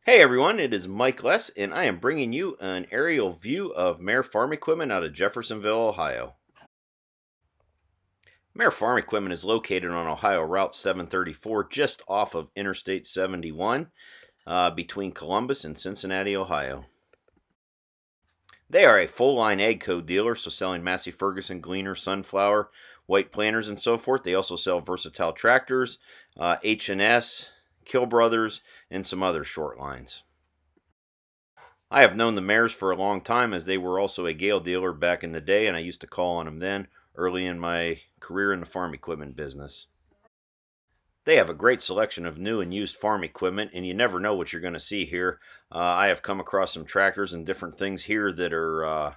Hey everyone, it is Mike Less, and I am bringing you an aerial view of Mare Farm Equipment out of Jeffersonville, Ohio. Mare Farm Equipment is located on Ohio Route 734, just off of Interstate 71, between Columbus and Cincinnati, Ohio. They are a full-line ag code dealer, so selling Massey Ferguson, Gleaner, Sunflower, White Planters, and so forth. They also sell versatile tractors, H&S, Kill Brothers, and some other short lines. I have known the Mares for a long time, as they were also a Gale dealer back in the day, and I used to call on them then, early in my career in the farm equipment business. They have a great selection of new and used farm equipment, and you never know what you're going to see here. I have come across some tractors and different things here that are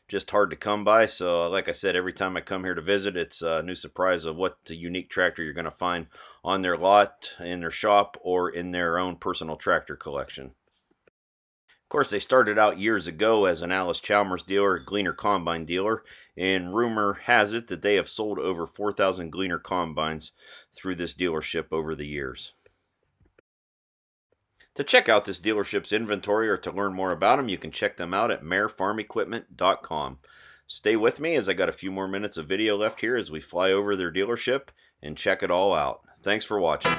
just hard to come by. So, like I said, every time I come here to visit, it's a new surprise of what the unique tractor you're going to find on their lot, in their shop, or in their own personal tractor collection. Of course, they started out years ago as an Allis-Chalmers dealer, Gleaner combine dealer, and rumor has it that they have sold over 4,000 Gleaner combines through this dealership over the years. To check out this dealership's inventory or to learn more about them, you can check them out at marefarmequipment.com. Stay with me, as I got a few more minutes of video left here as we fly over their dealership and check it all out. Thanks for watching.